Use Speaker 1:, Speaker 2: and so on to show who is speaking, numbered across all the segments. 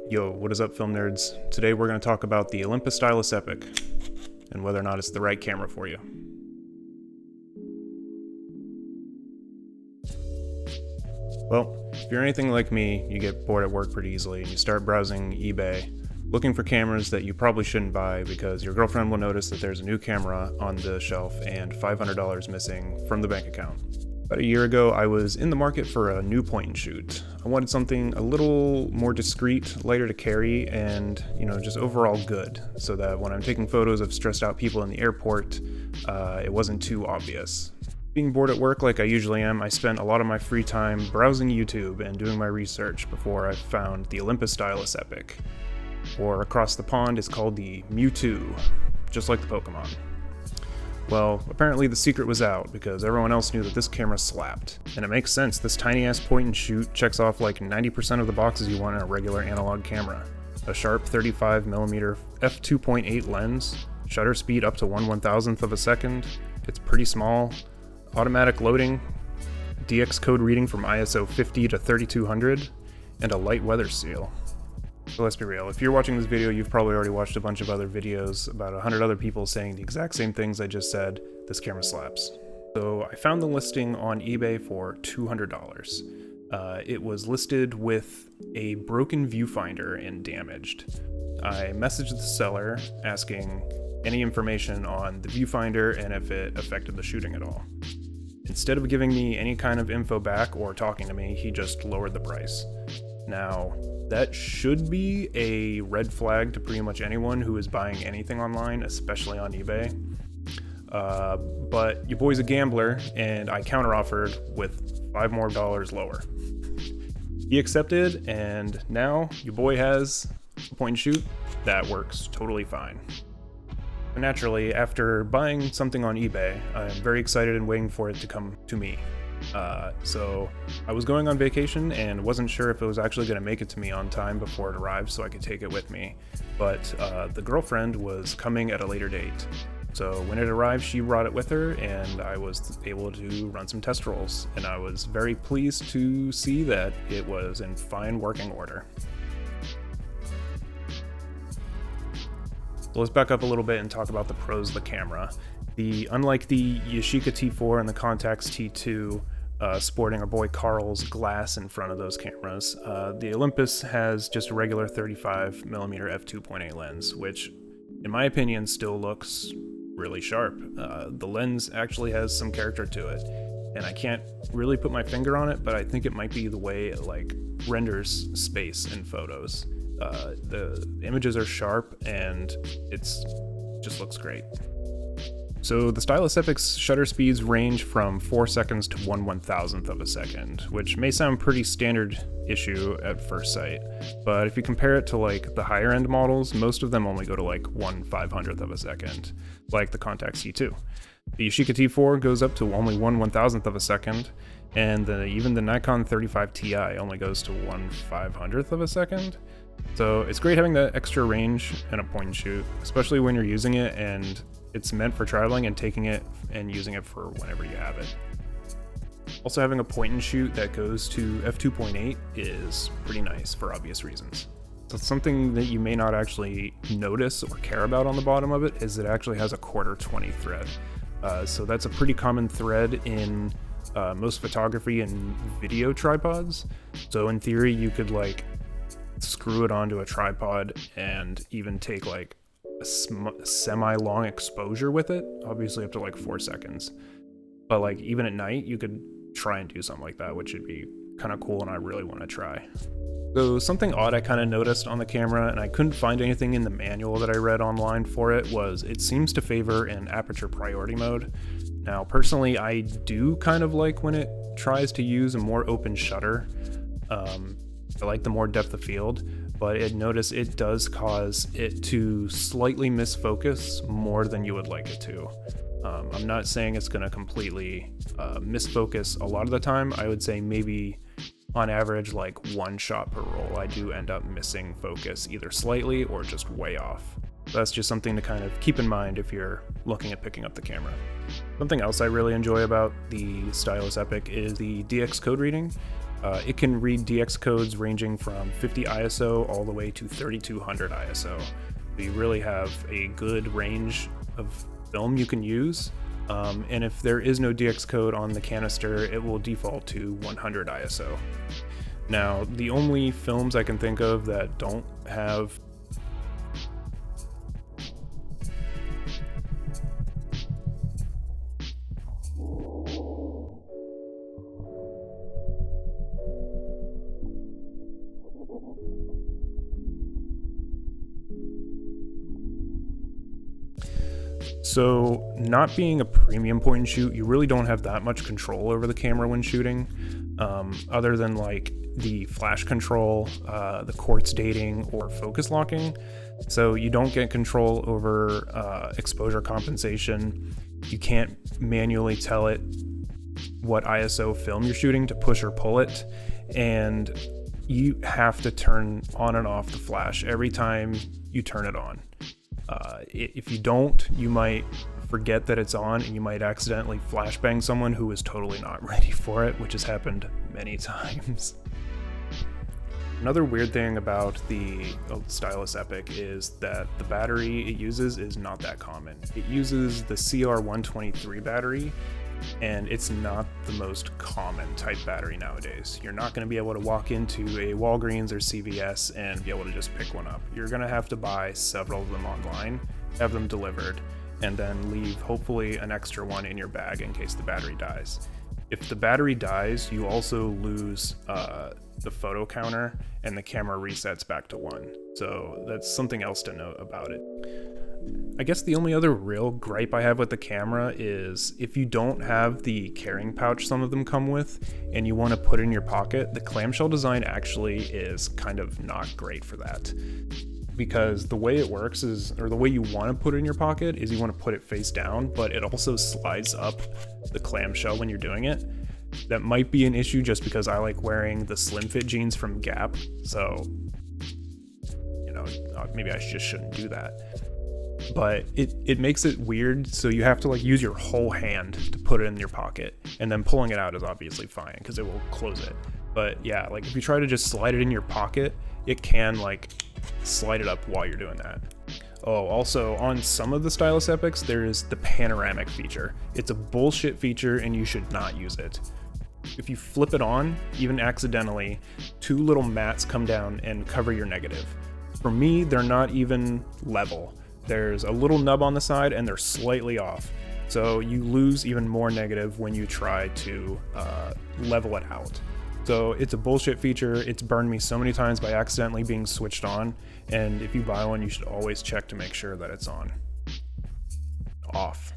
Speaker 1: Yo, what is up, film nerds? Today we're going to talk about the Olympus Stylus Epic and whether or not it's the right camera for you. Well, if you're anything like me, you get bored at work pretty easily and you start browsing eBay looking for cameras that you probably shouldn't buy because your girlfriend will notice that there's a new camera on the shelf and $500 missing from the bank account. About a year ago, I was in the market for a new point and shoot. I wanted something a little more discreet, lighter to carry, and, just overall good, so that when I'm taking photos of stressed out people in the airport, it wasn't too obvious. Being bored at work like I usually am, I spent a lot of my free time browsing YouTube and doing my research before I found the Olympus Stylus Epic. Or across the pond, it's called the Mewtwo, just like the Pokemon. Well, apparently the secret was out because everyone else knew that this camera slapped. And it makes sense, this tiny ass point and shoot checks off like 90% of the boxes you want in a regular analog camera. A sharp 35mm f2.8 lens, shutter speed up to 1/1000th of a second, it's pretty small, automatic loading, DX code reading from ISO 50 to 3200, and a light weather seal. So let's be real, if you're watching this video, you've probably already watched a bunch of other videos about 100 other people saying the exact same things I just said. This camera slaps. So I found the listing on eBay for $200. It was listed with a broken viewfinder and damaged. I messaged the seller asking any information on the viewfinder and if it affected the shooting at all. Instead of giving me any kind of info back or talking to me, he just lowered the price. Now, that should be a red flag to pretty much anyone who is buying anything online, especially on eBay. But your boy's a gambler, and I counteroffered with $5 more lower. He accepted, and now your boy has a point and shoot that works totally fine. Naturally, after buying something on eBay, I'm very excited and waiting for it to come to me. So I was going on vacation and wasn't sure if it was actually going to make it to me on time before it arrived so I could take it with me. But the girlfriend was coming at a later date. So when it arrived, she brought it with her and I was able to run some test rolls. And I was very pleased to see that it was in fine working order. So let's back up a little bit and talk about the pros of the camera. Unlike the Yashica T4 and the Contax T2, sporting our boy Carl's glass in front of those cameras, the Olympus has just a regular 35mm f2.8 lens, which, in my opinion, still looks really sharp. The lens actually has some character to it, and I can't really put my finger on it, but I think it might be the way it renders space in photos. The images are sharp, and it just looks great. So the Stylus Epic's shutter speeds range from 4 seconds to 1/1000th of a second, which may sound pretty standard issue at first sight, but if you compare it to the higher end models, most of them only go to 1/500th of a second, like the Contax T2. The Yashica T4 goes up to only 1/1000th of a second, and even the Nikon 35 Ti only goes to 1/500th of a second. So it's great having that extra range in a point and shoot, especially when you're using it and it's meant for traveling and taking it and using it for whenever you have it. Also, having a point and shoot that goes to f2.8 is pretty nice for obvious reasons. So something that you may not actually notice or care about on the bottom of it is it actually has a 1/4-20 thread. So that's a pretty common thread in most photography and video tripods. So in theory, you could screw it onto a tripod and even take a semi-long exposure with it, obviously up to 4 seconds. But even at night, you could try and do something like that, which would be kind of cool and I really want to try. So something odd I kind of noticed on the camera, and I couldn't find anything in the manual that I read online for it, was it seems to favor an aperture priority mode. Now personally, I do kind of like when it tries to use a more open shutter. I like the more depth of field, but notice it does cause it to slightly misfocus more than you would like it to. I'm not saying it's going to completely misfocus a lot of the time. I would say maybe on average one shot per roll I do end up missing focus either slightly or just way off. That's just something to kind of keep in mind if you're looking at picking up the camera. Something else I really enjoy about the Stylus Epic is the DX code reading. It can read DX codes ranging from 50 ISO all the way to 3200 ISO. So you really have a good range of film you can use. And if there is no DX code on the canister, it will default to 100 ISO. Now, the only films I can think of that don't have So not being a premium point and shoot, you really don't have that much control over the camera when shooting, other than like the flash control, the quartz dating, or focus locking. So you don't get control over exposure compensation. You can't manually tell it what ISO film you're shooting to push or pull it, and you have to turn on and off the flash every time you turn it on. If you don't, you might forget that it's on, and you might accidentally flashbang someone who is totally not ready for it, which has happened many times. Another weird thing about the Stylus Epic is that the battery it uses is not that common. It uses the CR123 battery, and it's not the most common type battery nowadays. You're not going to be able to walk into a Walgreens or CVS and be able to just pick one up. You're going to have to buy several of them online, have them delivered, and then leave hopefully an extra one in your bag in case the battery dies. If the battery dies, you also lose the photo counter, and the camera resets back to 1. So that's something else to note about it. I guess the only other real gripe I have with the camera is if you don't have the carrying pouch some of them come with and you want to put it in your pocket, the clamshell design actually is kind of not great for that. Because the way it works is, or the way you want to put it in your pocket is you want to put it face down, but it also slides up the clamshell when you're doing it. That might be an issue just because I like wearing the slim fit jeans from Gap, so maybe I just shouldn't do that. But it makes it weird, so you have to like use your whole hand to put it in your pocket, and then pulling it out is obviously fine because it will close it. But yeah, like if you try to just slide it in your pocket, it can like slide it up while you're doing that. Oh, also on some of the Stylus Epics, there is the panoramic feature. It's a bullshit feature and you should not use it. If you flip it on, even accidentally, 2 little mats come down and cover your negative. For me, they're not even level. There's a little nub on the side and they're slightly off. So you lose even more negative when you try to level it out. So it's a bullshit feature. It's burned me so many times by accidentally being switched on. And if you buy one, you should always check to make sure that it's on. Off.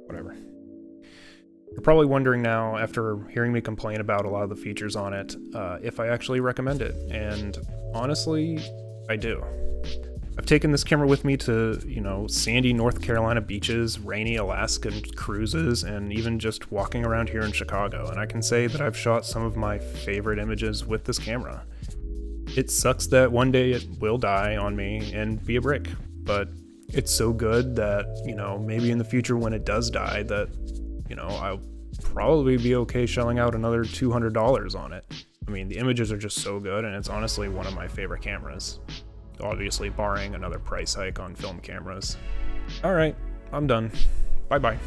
Speaker 1: Whatever. You're probably wondering now, after hearing me complain about a lot of the features on it, if I actually recommend it. And honestly, I do. I've taken this camera with me to, sandy North Carolina beaches, rainy Alaskan cruises, and even just walking around here in Chicago, and I can say that I've shot some of my favorite images with this camera. It sucks that one day it will die on me and be a brick, but it's so good that, maybe in the future when it does die that, I'll probably be okay shelling out another $200 on it. I mean, the images are just so good, and it's honestly one of my favorite cameras. Obviously, barring another price hike on film cameras. Alright, I'm done. Bye-bye.